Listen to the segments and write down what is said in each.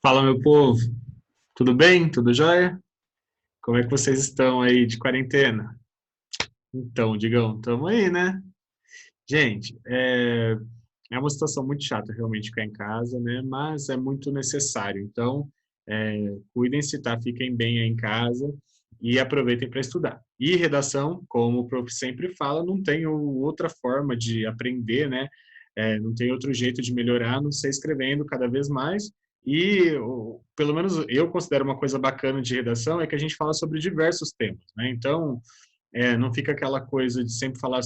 Fala, meu povo. Tudo bem? Tudo jóia? Como é que vocês estão aí de quarentena? Então, Digão, estamos aí, né? Gente, é uma situação muito chata realmente ficar em casa, né? Mas é muito necessário. Então, cuidem-se, tá? Fiquem bem aí em casa e aproveitem para estudar. E redação, como o prof sempre fala, não tem outra forma de aprender, né? Não tem outro jeito de melhorar, a não ser escrevendo cada vez mais. E, pelo menos eu considero uma coisa bacana de redação é que a gente fala sobre diversos temas, né? Então, não fica aquela coisa de sempre falar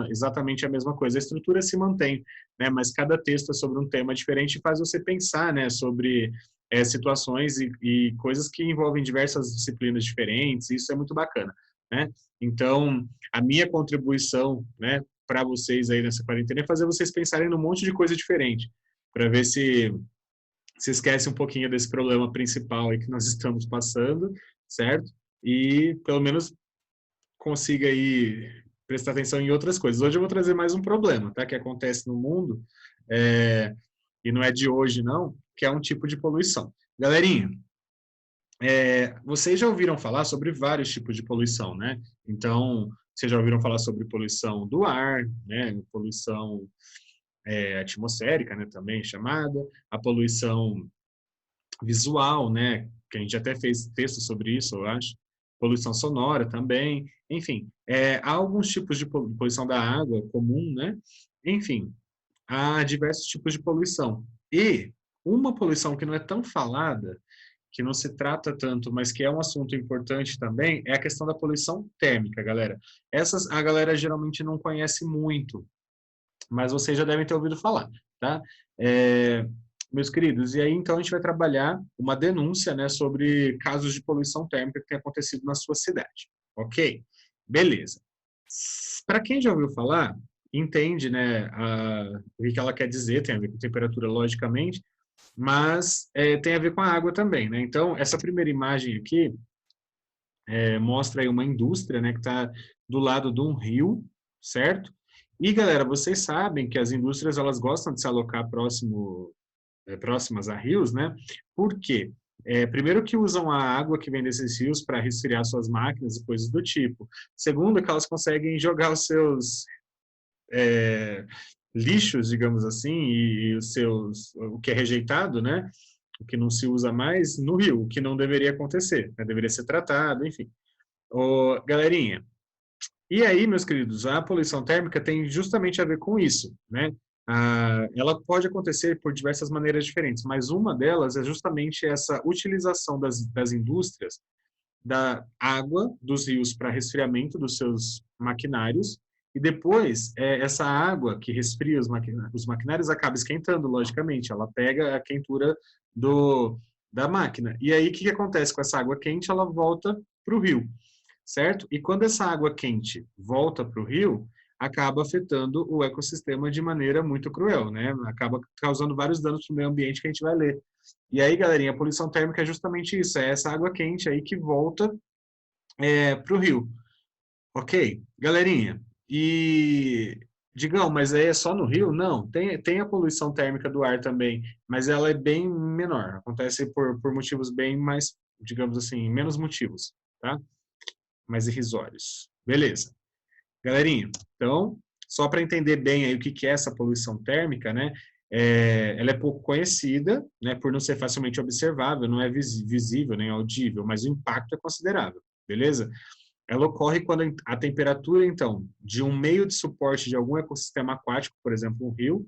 exatamente a mesma coisa. A estrutura se mantém, né? Mas cada texto é sobre um tema diferente e faz você pensar, né? Sobre situações e coisas que envolvem diversas disciplinas diferentes. E isso é muito bacana, né? Então, a minha contribuição, né? Para vocês aí nessa quarentena é fazer vocês pensarem num monte de coisa diferente, para ver se esquece um pouquinho desse problema principal aí que nós estamos passando, certo? E pelo menos consiga aí prestar atenção em outras coisas. Hoje eu vou trazer mais um problema, tá? Que acontece no mundo, é, e não é de hoje não, que é um tipo de poluição. Galerinha, vocês já ouviram falar sobre vários tipos de poluição, né? Então, vocês já ouviram falar sobre poluição do ar, né? Poluição atmosférica, né? Também chamada, a poluição visual, né? Que a gente até fez texto sobre isso, eu acho. Poluição sonora também. Enfim, há alguns tipos de poluição da água comum, né? Enfim, há diversos tipos de poluição. E uma poluição que não é tão falada, que não se trata tanto, mas que é um assunto importante também, é a questão da poluição térmica, galera. Essas a galera geralmente não conhece muito, mas vocês já devem ter ouvido falar, tá? É, meus queridos, e aí então a gente vai trabalhar uma denúncia, né, sobre casos de poluição térmica que tem acontecido na sua cidade, ok? Beleza. Para quem já ouviu falar, entende, né, o que ela quer dizer, tem a ver com temperatura, logicamente, mas tem a ver com a água também, né? Então, essa primeira imagem aqui mostra aí uma indústria, né, que está do lado de um rio, certo? E, galera, vocês sabem que as indústrias, elas gostam de se alocar próximas a rios, né? Por quê? Primeiro que usam a água que vem desses rios para resfriar suas máquinas e coisas do tipo. Segundo, que elas conseguem jogar os seus lixos, digamos assim, e o que é rejeitado, né? O que não se usa mais no rio, o que não deveria acontecer, né? Deveria ser tratado, enfim. Galerinha, e aí, meus queridos, a poluição térmica tem justamente a ver com isso, né? Ela pode acontecer por diversas maneiras diferentes, mas uma delas é justamente essa utilização das indústrias da água dos rios para resfriamento dos seus maquinários, e depois essa água que resfria os maquinários acaba esquentando, logicamente, ela pega a quentura da máquina. E aí, o que acontece com essa água quente? Ela volta para o rio, certo? E quando essa água quente volta para o rio, acaba afetando o ecossistema de maneira muito cruel, né? Acaba causando vários danos para o meio ambiente que a gente vai ler. E aí, galerinha, a poluição térmica é justamente isso, é essa água quente aí que volta para o rio. Ok? Galerinha, e digam, mas aí é só no rio? Não, tem a poluição térmica do ar também, mas ela é bem menor, acontece por motivos bem mais, digamos assim, menos motivos, tá? Mais irrisórios. Beleza. Galerinha, então, só para entender bem aí o que é essa poluição térmica, né? Ela é pouco conhecida, né, por não ser facilmente observável, não é visível nem audível, mas o impacto é considerável, beleza? Ela ocorre quando a temperatura, então, de um meio de suporte de algum ecossistema aquático, por exemplo, um rio,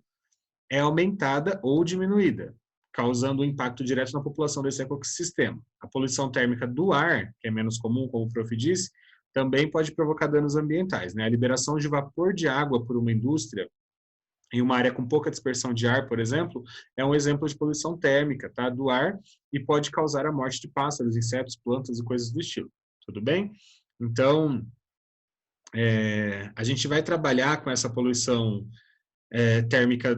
é aumentada ou diminuída, causando um impacto direto na população desse ecossistema. A poluição térmica do ar, que é menos comum, como o prof disse, também pode provocar danos ambientais, né? A liberação de vapor de água por uma indústria em uma área com pouca dispersão de ar, por exemplo, é um exemplo de poluição térmica, tá? Do ar e pode causar a morte de pássaros, insetos, plantas e coisas do estilo. Tudo bem? Então, a gente vai trabalhar com essa poluição térmica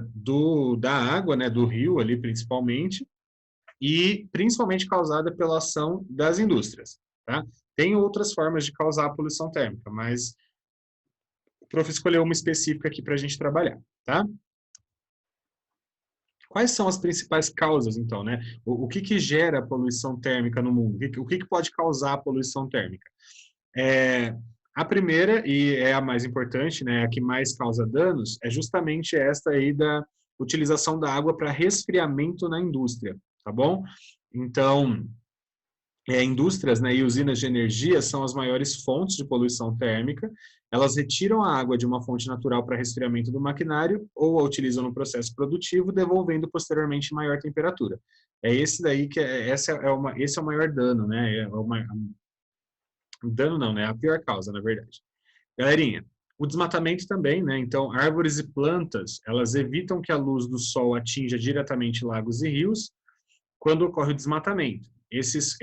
da água, né, do rio ali principalmente, e principalmente causada pela ação das indústrias, tá? Tem outras formas de causar a poluição térmica, mas o prof escolheu uma específica aqui para a gente trabalhar, tá? Quais são as principais causas, então, né? O que que gera poluição térmica no mundo? O que que pode causar a poluição térmica? É, a primeira, e é a mais importante, né, a que mais causa danos, é justamente esta aí da utilização da água para resfriamento na indústria, tá bom? Então, indústrias, né, e usinas de energia são as maiores fontes de poluição térmica. Elas retiram a água de uma fonte natural para resfriamento do maquinário ou a utilizam no processo produtivo, devolvendo posteriormente maior temperatura. É esse daí que esse é o maior dano, né? Dano não, né? A pior causa, na verdade. Galerinha, o desmatamento também, né? Então, árvores e plantas, elas evitam que a luz do sol atinja diretamente lagos e rios quando ocorre o desmatamento. Esses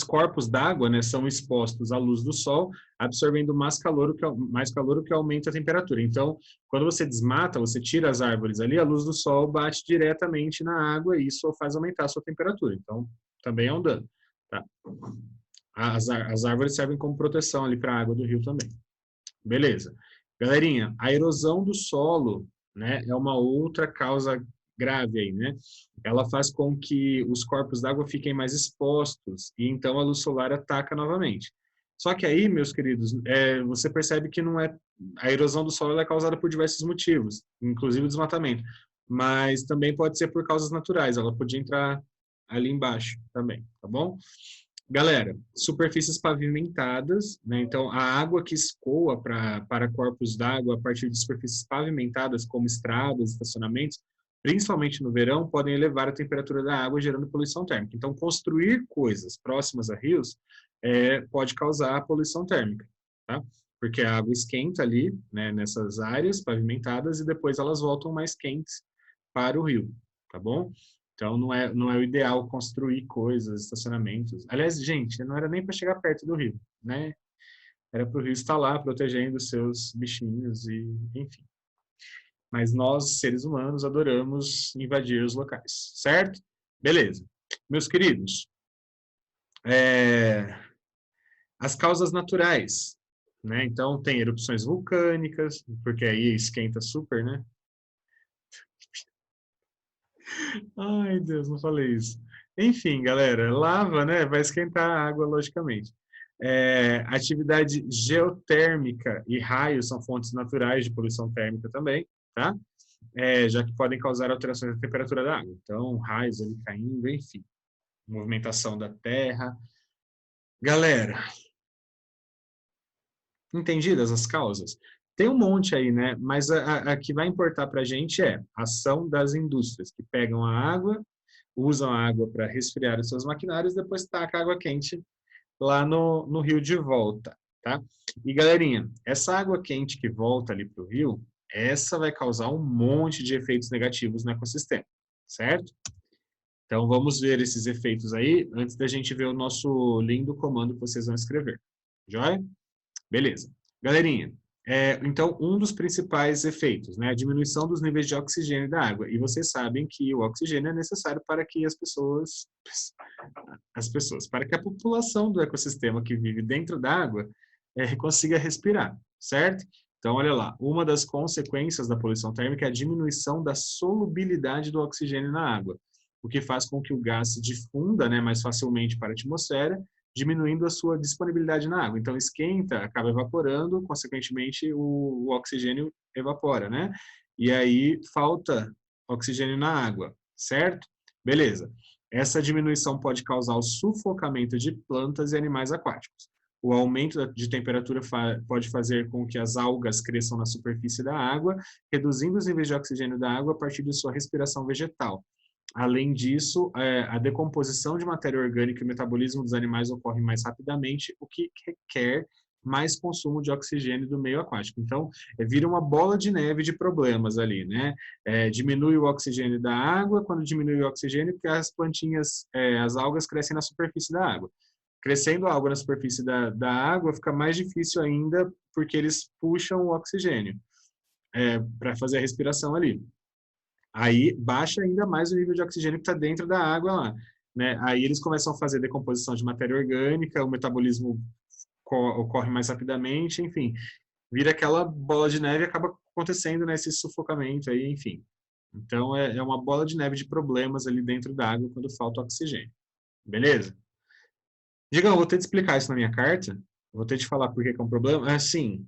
corpos d'água, né, são expostos à luz do sol, absorvendo mais calor, o que aumenta a temperatura. Então, quando você desmata, você tira as árvores ali, a luz do sol bate diretamente na água e isso faz aumentar a sua temperatura. Então, também é um dano. Tá? As árvores servem como proteção ali para a água do rio também. Beleza. Galerinha, a erosão do solo, né, é uma outra causa grave aí, né? Ela faz com que os corpos d'água fiquem mais expostos e então a luz solar ataca novamente. Só que aí, meus queridos, você percebe que não é a erosão do solo é causada por diversos motivos, inclusive o desmatamento, mas também pode ser por causas naturais. Ela pode entrar ali embaixo também, tá bom? Galera, superfícies pavimentadas, né? Então, a água que escoa para corpos d'água a partir de superfícies pavimentadas, como estradas, estacionamentos, principalmente no verão, podem elevar a temperatura da água, gerando poluição térmica. Então, construir coisas próximas a rios pode causar poluição térmica, tá? Porque a água esquenta ali, né, nessas áreas pavimentadas e depois elas voltam mais quentes para o rio, tá bom? Então, não é o ideal construir coisas, estacionamentos. Aliás, gente, não era nem para chegar perto do rio, né? Era para o rio estar lá protegendo os seus bichinhos e, enfim. Mas nós, seres humanos, adoramos invadir os locais, certo? Beleza. Meus queridos, as causas naturais, né? Então, tem erupções vulcânicas, porque aí esquenta super, né? Ai, Deus, não falei isso. Enfim, galera, lava, né? Vai esquentar a água, logicamente. Atividade geotérmica e raios são fontes naturais de poluição térmica também, tá? Já que podem causar alterações da temperatura da água. Então, raios ali caindo, enfim. Movimentação da Terra. Galera, entendidas as causas? Tem um monte aí, né? Mas a que vai importar para a gente é a ação das indústrias, que pegam a água, usam a água para resfriar os seus maquinários, depois taca água quente lá no rio de volta, tá? E, galerinha, essa água quente que volta ali para o rio, essa vai causar um monte de efeitos negativos no ecossistema, certo? Então, vamos ver esses efeitos aí, antes da gente ver o nosso lindo comando que vocês vão escrever. Joia? Beleza. Galerinha, então, um dos principais efeitos, né, a diminuição dos níveis de oxigênio da água. E vocês sabem que o oxigênio é necessário para que para que a população do ecossistema que vive dentro da água consiga respirar, certo? Então, olha lá, uma das consequências da poluição térmica é a diminuição da solubilidade do oxigênio na água, o que faz com que o gás se difunda, né, mais facilmente para a atmosfera, diminuindo a sua disponibilidade na água. Então, esquenta, acaba evaporando, consequentemente, o oxigênio evapora, né? E aí falta oxigênio na água, certo? Beleza. Essa diminuição pode causar o sufocamento de plantas e animais aquáticos. O aumento de temperatura pode fazer com que as algas cresçam na superfície da água, reduzindo os níveis de oxigênio da água a partir de sua respiração vegetal. Além disso, a decomposição de matéria orgânica e o metabolismo dos animais ocorre mais rapidamente, o que requer mais consumo de oxigênio do meio aquático. Então, vira uma bola de neve de problemas ali, né? Diminui o oxigênio da água, quando diminui o oxigênio, porque as plantinhas, as algas crescem na superfície da água. Crescendo a água na superfície da água, fica mais difícil ainda, porque eles puxam o oxigênio para fazer a respiração ali. Aí baixa ainda mais o nível de oxigênio que está dentro da água lá, né? Aí eles começam a fazer decomposição de matéria orgânica, o metabolismo ocorre mais rapidamente, enfim, vira aquela bola de neve e acaba acontecendo, né, esse sufocamento aí, enfim. Então, é uma bola de neve de problemas ali dentro da água quando falta oxigênio. Beleza? Digão, vou ter que explicar isso na minha carta, vou ter que falar por que é um problema. Assim,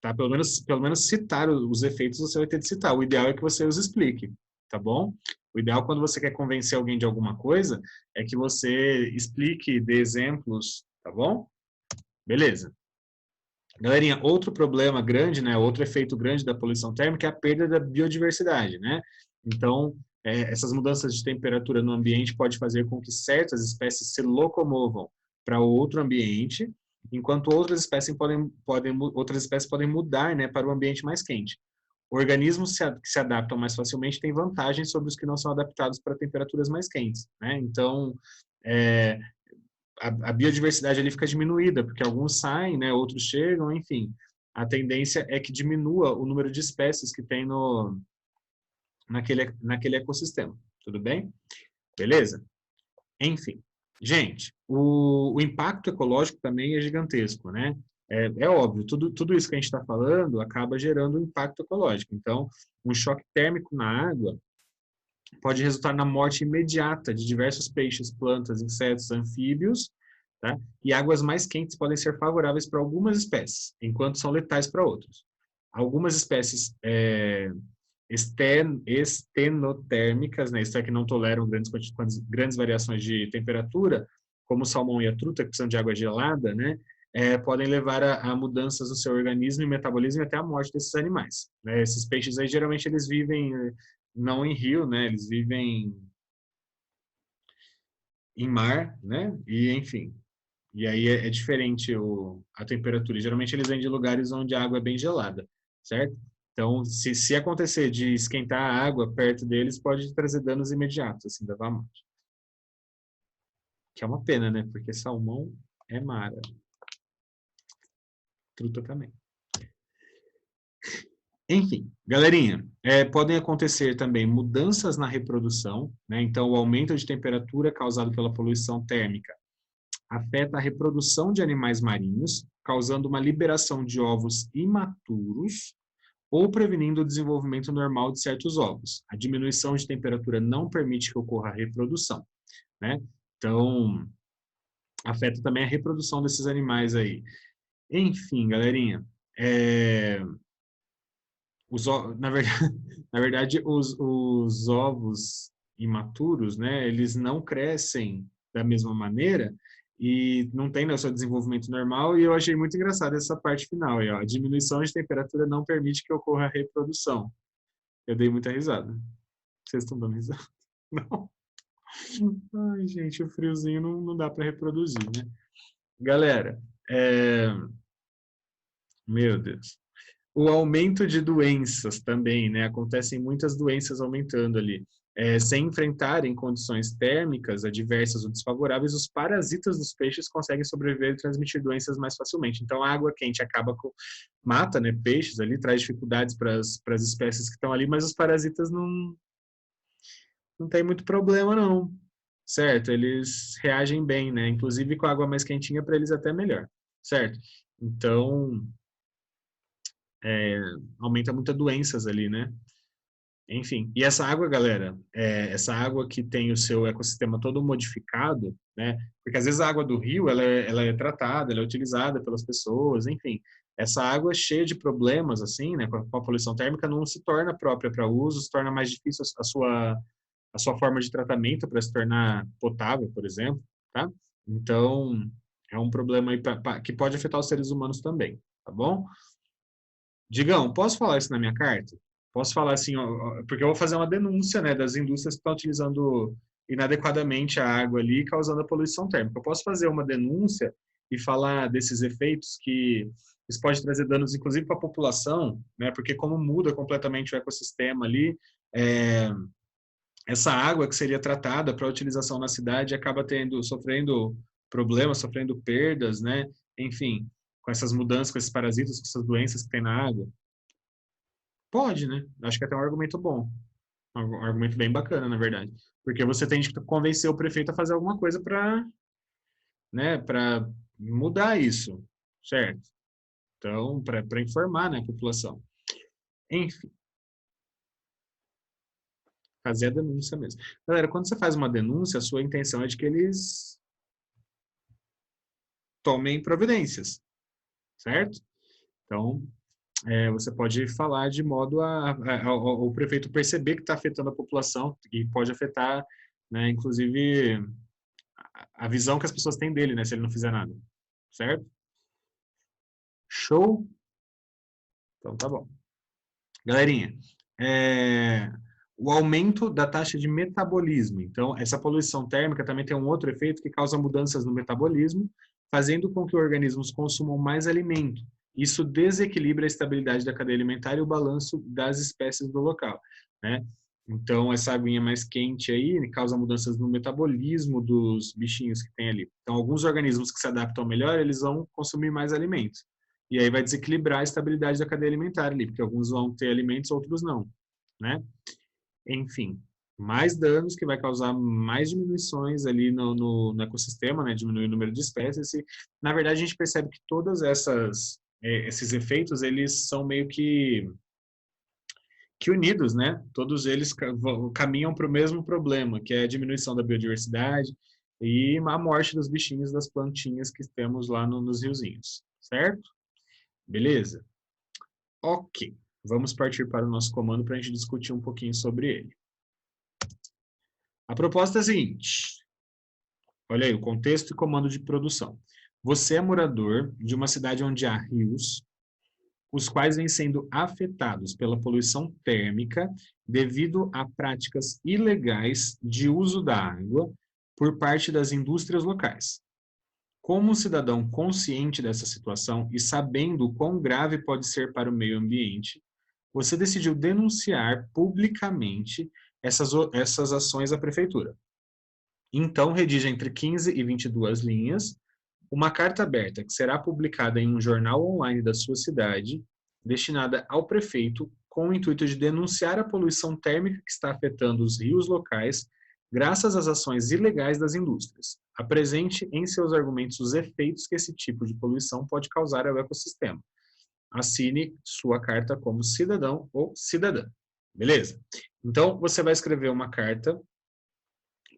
tá? Pelo menos citar os efeitos você vai ter de citar. O ideal é que você os explique, tá bom? O ideal quando você quer convencer alguém de alguma coisa é que você explique, dê exemplos, tá bom? Beleza. Galerinha, outro problema grande, né, outro efeito grande da poluição térmica é a perda da biodiversidade, né? Então, essas mudanças de temperatura no ambiente pode fazer com que certas espécies se locomovam para outro ambiente, enquanto outras espécies podem mudar, né, para o ambiente mais quente. Organismos que se adaptam mais facilmente têm vantagens sobre os que não são adaptados para temperaturas mais quentes, né? Então, é, a biodiversidade ali fica diminuída, porque alguns saem, né, outros chegam, enfim. A tendência é que diminua o número de espécies que tem naquele ecossistema. Tudo bem? Beleza? Enfim. Gente, o impacto ecológico também é gigantesco, né? É óbvio, tudo isso que a gente está falando acaba gerando um impacto ecológico. Então, um choque térmico na água pode resultar na morte imediata de diversos peixes, plantas, insetos, anfíbios, tá? E águas mais quentes podem ser favoráveis para algumas espécies, enquanto são letais para outras. Algumas espécies estenotérmicas, né, isto é, que não toleram grandes variações de temperatura, como o salmão e a truta, que precisam de água gelada, né, podem levar a mudanças no seu organismo e metabolismo e até a morte desses animais. Né? Esses peixes aí, geralmente, eles vivem não em rio, né, eles vivem em mar, né, e enfim. E aí é diferente a temperatura. E, geralmente eles vêm de lugares onde a água é bem gelada, certo? Então, se acontecer de esquentar a água perto deles, pode trazer danos imediatos, assim, da morte. Que é uma pena, né? Porque salmão é mara. Truta também. Enfim, galerinha, podem acontecer também mudanças na reprodução, né? Então, o aumento de temperatura causado pela poluição térmica afeta a reprodução de animais marinhos, causando uma liberação de ovos imaturos ou prevenindo o desenvolvimento normal de certos ovos. A diminuição de temperatura não permite que ocorra a reprodução, né? Então, afeta também a reprodução desses animais aí. Enfim, galerinha, é, na verdade, na verdade os ovos imaturos, né, eles não crescem da mesma maneira e não tem, né, o seu desenvolvimento normal, e eu achei muito engraçado essa parte final aí, ó. A diminuição de temperatura não permite que ocorra a reprodução. Eu dei muita risada. Vocês estão dando risada? Não. Ai, gente, o friozinho não dá para reproduzir, né? Galera, meu Deus. O aumento de doenças também, né? Acontecem muitas doenças aumentando ali. Sem enfrentarem condições térmicas adversas ou desfavoráveis, os parasitas dos peixes conseguem sobreviver e transmitir doenças mais facilmente. Então, a água quente mata, né, peixes ali, traz dificuldades para as espécies que estão ali, mas os parasitas não tem muito problema, não. Certo? Eles reagem bem, né? Inclusive com água mais quentinha, para eles até melhor. Certo? Então, aumenta muitas doenças ali, né? Enfim, e essa água, galera, essa água que tem o seu ecossistema todo modificado, né? Porque às vezes a água do rio, ela é tratada, ela é utilizada pelas pessoas, enfim. Essa água é cheia de problemas, assim, né? Com a poluição térmica, não se torna própria para uso, se torna mais difícil a sua forma de tratamento para se tornar potável, por exemplo, tá? Então, é um problema aí que pode afetar os seres humanos também, tá bom? Digão, posso falar isso na minha carta? Posso falar assim, ó, porque eu vou fazer uma denúncia, né, das indústrias que estão utilizando inadequadamente a água ali, causando a poluição térmica. Eu posso fazer uma denúncia e falar desses efeitos que isso pode trazer danos, inclusive, para a população, né, porque como muda completamente o ecossistema ali, é, essa água que seria tratada para utilização na cidade acaba sofrendo problemas, sofrendo perdas, né? Enfim, com essas mudanças, com esses parasitas, com essas doenças que tem na água. Pode, né? Acho que é até um argumento bom. Um argumento bem bacana, na verdade. Porque você tem que convencer o prefeito a fazer alguma coisa para, né, para mudar isso, certo? Então, para informar, né, a população. Enfim, fazer a denúncia mesmo. Galera, quando você faz uma denúncia, a sua intenção é de que eles tomem providências, certo? Então, você pode falar de modo o prefeito perceber que está afetando a população e pode afetar, né, inclusive, a visão que as pessoas têm dele, né, se ele não fizer nada, certo? Show? Então tá bom. Galerinha, o aumento da taxa de metabolismo. Então, essa poluição térmica também tem um outro efeito que causa mudanças no metabolismo, fazendo com que organismos consumam mais alimento. Isso desequilibra a estabilidade da cadeia alimentar e o balanço das espécies do local, né? Então, essa aguinha mais quente aí causa mudanças no metabolismo dos bichinhos que tem ali. Então, alguns organismos que se adaptam melhor, eles vão consumir mais alimentos. E aí vai desequilibrar a estabilidade da cadeia alimentar ali, porque alguns vão ter alimentos, outros não, né? Enfim, mais danos que vai causar mais diminuições ali no ecossistema, né? Diminuir o número de espécies. E, na verdade, a gente percebe que todas esses efeitos, eles são meio que unidos, né? Todos eles caminham para o mesmo problema, que é a diminuição da biodiversidade e a morte dos bichinhos, das plantinhas que temos lá nos riozinhos, certo? Beleza? Ok. Vamos partir para o nosso comando para a gente discutir um pouquinho sobre ele. A proposta é a seguinte. Olha aí, o contexto e comando de produção. Você é morador de uma cidade onde há rios, os quais vêm sendo afetados pela poluição térmica devido a práticas ilegais de uso da água por parte das indústrias locais. Como um cidadão consciente dessa situação e sabendo o quão grave pode ser para o meio ambiente, você decidiu denunciar publicamente essas ações à prefeitura. Então, redige entre 15 e 22 linhas uma carta aberta que será publicada em um jornal online da sua cidade, destinada ao prefeito, com o intuito de denunciar a poluição térmica que está afetando os rios locais, graças às ações ilegais das indústrias. Apresente em seus argumentos os efeitos que esse tipo de poluição pode causar ao ecossistema. Assine sua carta como cidadão ou cidadã. Beleza? Então, você vai escrever uma carta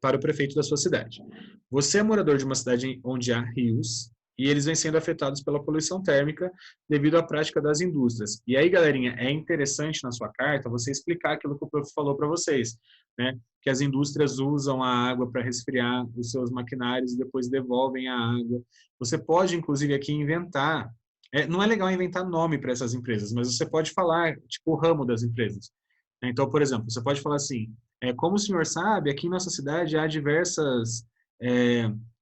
para o prefeito da sua cidade. Você é morador de uma cidade onde há rios e eles vêm sendo afetados pela poluição térmica devido à prática das indústrias. E aí, galerinha, é interessante na sua carta você explicar aquilo que o prof falou para vocês, né? Que as indústrias usam a água para resfriar os seus maquinários e depois devolvem a água. Você pode, inclusive, aqui inventar. Não é legal inventar nome para essas empresas, mas você pode falar, tipo, o ramo das empresas. Então, por exemplo, você pode falar assim, como o senhor sabe, aqui em nossa cidade há diversas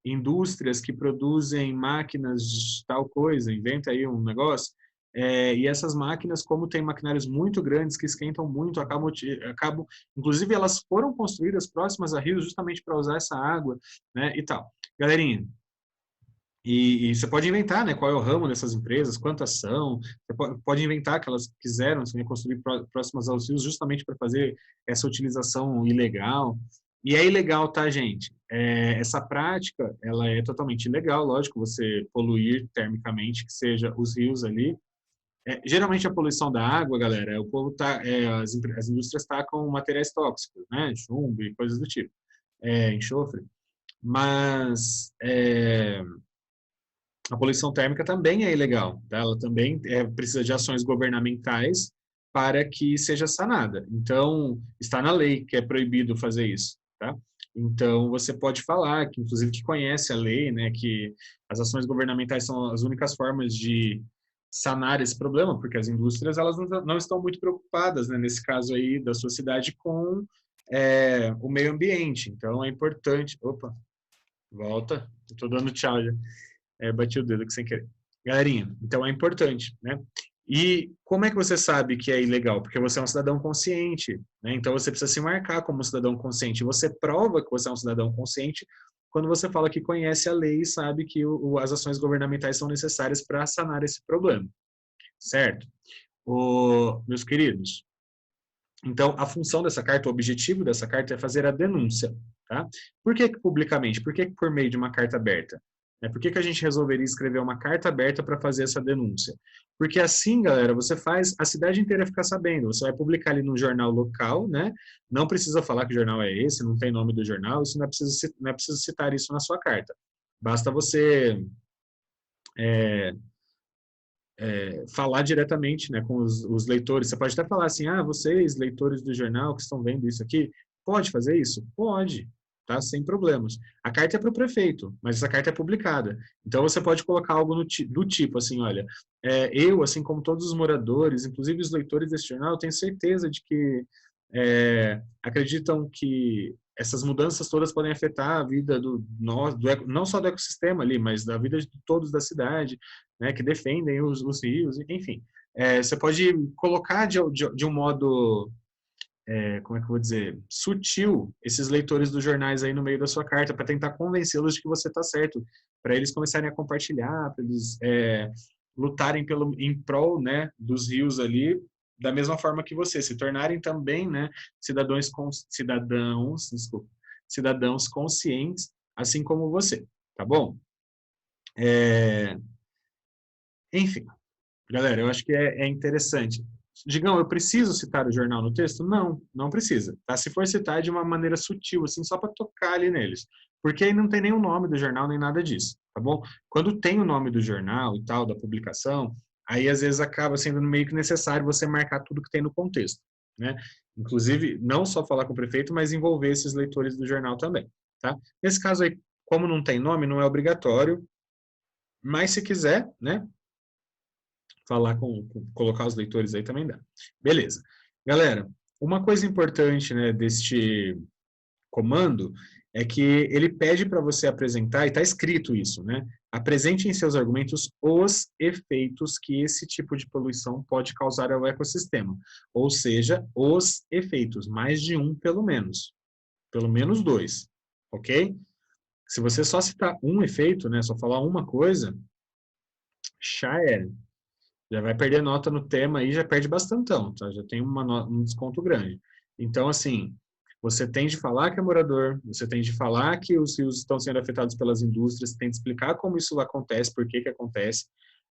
indústrias que produzem máquinas de tal coisa, inventa aí um negócio, e essas máquinas, como tem maquinários muito grandes que esquentam muito, acabam, inclusive elas foram construídas próximas a rios justamente para usar essa água, né, e tal. Galerinha, e você pode inventar, né, qual é o ramo dessas empresas, quantas são, você pode inventar que elas quiseram assim, construir próximas aos rios justamente para fazer essa utilização ilegal. E é ilegal, tá, gente? Essa prática, ela é totalmente ilegal, lógico, você poluir termicamente, que seja os rios ali. Geralmente a poluição da água, galera, o povo as indústrias tacam materiais tóxicos, né, chumbo e coisas do tipo, enxofre. Mas a poluição térmica também é ilegal, tá? Ela também precisa de ações governamentais para que seja sanada. Então, está na lei que é proibido fazer isso, tá? Então, você pode falar, que inclusive que conhece a lei, né, que as ações governamentais são as únicas formas de sanar esse problema, porque as indústrias elas não estão muito preocupadas, né, nesse caso aí da sua cidade, com o meio ambiente. Então, é importante... Opa, volta. Estou dando tchau já. Bati o dedo aqui sem querer. Galerinha, então é importante, né? E como é que você sabe que é ilegal? Porque você é um cidadão consciente, né? Então você precisa se marcar como um cidadão consciente. Você prova que você é um cidadão consciente quando você fala que conhece a lei e sabe que as ações governamentais são necessárias para sanar esse problema, certo? Meus queridos, então a função dessa carta, o objetivo dessa carta é fazer a denúncia, tá? Por que publicamente? Por que por meio de uma carta aberta? Por que que a gente resolveria escrever uma carta aberta para fazer essa denúncia? Porque assim, galera, você faz a cidade inteira ficar sabendo. Você vai publicar ali no jornal local, né? Não precisa falar que jornal é esse, não tem nome do jornal, isso não é preciso citar isso na sua carta. Basta você falar diretamente, né, com os leitores. Você pode até falar assim, vocês, leitores do jornal que estão vendo isso aqui, pode fazer isso? Pode, tá? Sem problemas. A carta é para o prefeito, mas essa carta é publicada. Então, você pode colocar algo do tipo, assim, olha, eu, assim como todos os moradores, inclusive os leitores desse jornal, tenho certeza de que acreditam que essas mudanças todas podem afetar a vida não só do ecossistema ali, mas da vida de todos da cidade, né, que defendem os rios, enfim. Você pode colocar de um modo, como é que eu vou dizer, sutil, esses leitores dos jornais aí no meio da sua carta, para tentar convencê-los de que você está certo, para eles começarem a compartilhar, para eles lutarem em prol, né, dos rios ali, da mesma forma que você, se tornarem também, né, cidadãos conscientes, assim como você, tá bom? Enfim, galera, eu acho que é interessante. Digão, eu preciso citar o jornal no texto? Não, não precisa. Tá? Se for citar de uma maneira sutil, assim, só para tocar ali neles. Porque aí não tem nem o nome do jornal, nem nada disso, tá bom? Quando tem o nome do jornal e tal, da publicação, aí às vezes acaba sendo meio que necessário você marcar tudo que tem no contexto, né? Inclusive, não só falar com o prefeito, mas envolver esses leitores do jornal também, tá? Nesse caso aí, como não tem nome, não é obrigatório, mas se quiser, né, colocar os leitores aí também dá. Beleza. Galera, uma coisa importante, né, deste comando é que ele pede para você apresentar, e está escrito isso, né? Apresente em seus argumentos os efeitos que esse tipo de poluição pode causar ao ecossistema. Ou seja, os efeitos, mais de um pelo menos. Pelo menos dois, ok? Se você só citar um efeito, né, só falar uma coisa, já era. Já vai perder nota no tema aí, já perde bastantão, tá? Já tem um desconto grande. Então, assim, você tem de falar que é morador, você tem de falar que os rios estão sendo afetados pelas indústrias, você tem de explicar como isso acontece, por que que acontece.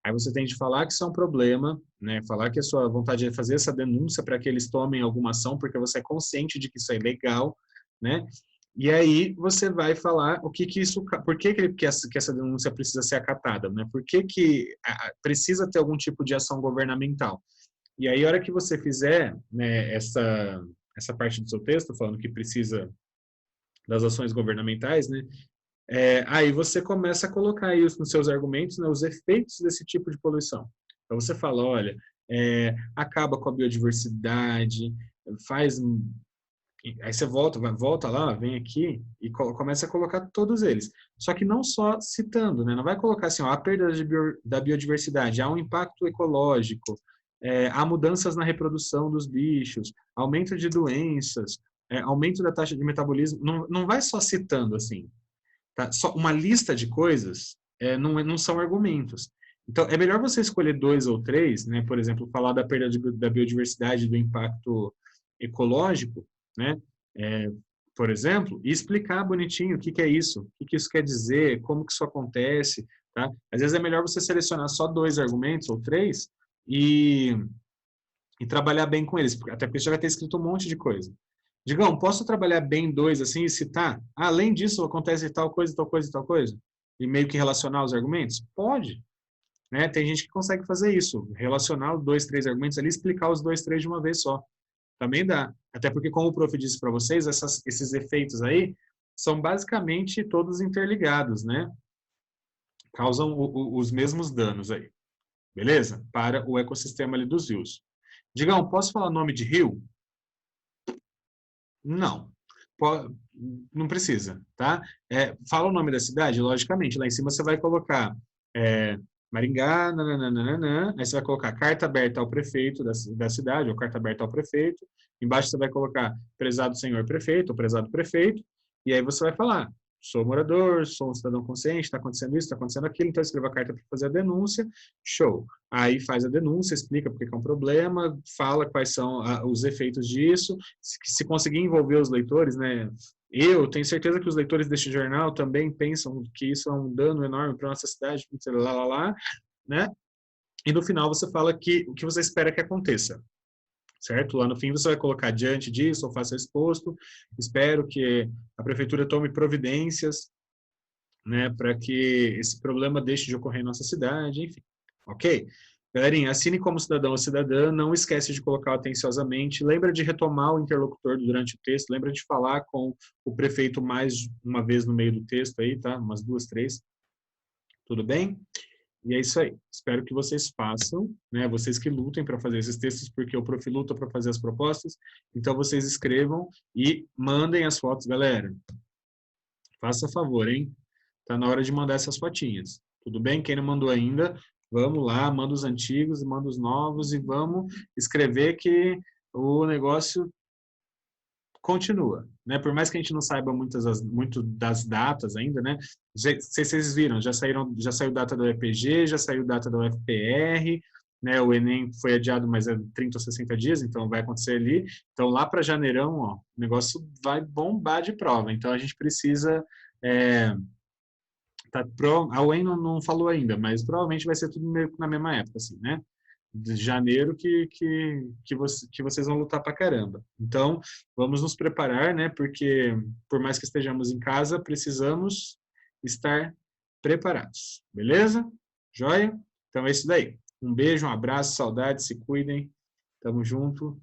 Aí você tem de falar que isso é um problema, né? Falar que a sua vontade é fazer essa denúncia para que eles tomem alguma ação, porque você é consciente de que isso é ilegal, né? E aí você vai falar o que que isso, por que essa denúncia precisa ser acatada, né? Por que precisa ter algum tipo de ação governamental? E aí, a hora que você fizer, né, essa parte do seu texto, falando que precisa das ações governamentais, né? Aí você começa a colocar isso nos seus argumentos, né, os efeitos desse tipo de poluição. Então você fala, olha, acaba com a biodiversidade, faz. Aí você volta lá, vem aqui e começa a colocar todos eles. Só que não só citando, né? Não vai colocar assim, ó, a perda da biodiversidade, há um impacto ecológico, há mudanças na reprodução dos bichos, aumento de doenças, aumento da taxa de metabolismo. Não, não vai só citando assim, tá? Só uma lista de coisas não são argumentos. Então, é melhor você escolher dois ou três, né? Por exemplo, falar da perda da biodiversidade, do impacto ecológico, né? Por exemplo, e explicar bonitinho o que que é isso, o que que isso quer dizer, como que isso acontece, tá? Às vezes é melhor você selecionar só dois argumentos ou três e, e trabalhar bem com eles, até porque você já vai ter escrito um monte de coisa. Digão, posso trabalhar bem dois assim e citar? Além disso, acontece tal coisa, tal coisa, tal coisa? E meio que relacionar os argumentos? Pode. Né? Tem gente que consegue fazer isso, relacionar os dois, três argumentos ali e explicar os dois, três de uma vez só. Também dá. Até porque, como o prof disse para vocês, esses efeitos aí são basicamente todos interligados, né? Causam os mesmos danos aí. Beleza? Para o ecossistema ali dos rios. Digão, posso falar nome de rio? Não. Não precisa, tá? Fala o nome da cidade, logicamente. Lá em cima você vai colocar Maringá, nananana, aí você vai colocar carta aberta ao prefeito da cidade, ou carta aberta ao prefeito. Embaixo você vai colocar prezado senhor prefeito, ou prezado prefeito, e aí você vai falar, sou morador, sou um cidadão consciente, está acontecendo isso, está acontecendo aquilo, então escreva a carta para fazer a denúncia, show. Aí faz a denúncia, explica porque é um problema, fala quais são os efeitos disso, se conseguir envolver os leitores, né, Eu tenho certeza que os leitores deste jornal também pensam que isso é um dano enorme para a nossa cidade, lá, lá, lá, né? E no final você fala que o que você espera que aconteça, certo? Lá no fim você vai colocar diante disso, ou faça exposto, espero que a prefeitura tome providências, né, para que esse problema deixe de ocorrer em nossa cidade, enfim. Ok? Galerinha, assine como cidadão ou cidadã, não esquece de colocar atenciosamente, lembra de retomar o interlocutor durante o texto, lembra de falar com o prefeito mais uma vez no meio do texto aí, tá? Umas 2, 3, tudo bem? E é isso aí. Espero que vocês façam, né? Vocês que lutem para fazer esses textos, porque o Prof luta para fazer as propostas. Então vocês escrevam e mandem as fotos, galera. Faça favor, hein? Tá na hora de mandar essas fotinhas. Tudo bem? Quem não mandou ainda, vamos lá, manda os antigos, manda os novos e vamos escrever que o negócio continua, né? Por mais que a gente não saiba muito das datas ainda, né? Vocês viram, já saiu data do EPG, já saiu data do UFPR, né? O Enem foi adiado, mas é 30 ou 60 dias, então vai acontecer ali. Então lá para janeirão, ó, o negócio vai bombar de prova. Então a gente precisa a UEM não falou ainda, mas provavelmente vai ser tudo meio que na mesma época, assim, né? De janeiro que vocês vão lutar pra caramba. Então, vamos nos preparar, né? Porque, por mais que estejamos em casa, precisamos estar preparados. Beleza? Joia? Então é isso daí. Um beijo, um abraço, saudades, se cuidem. Tamo junto.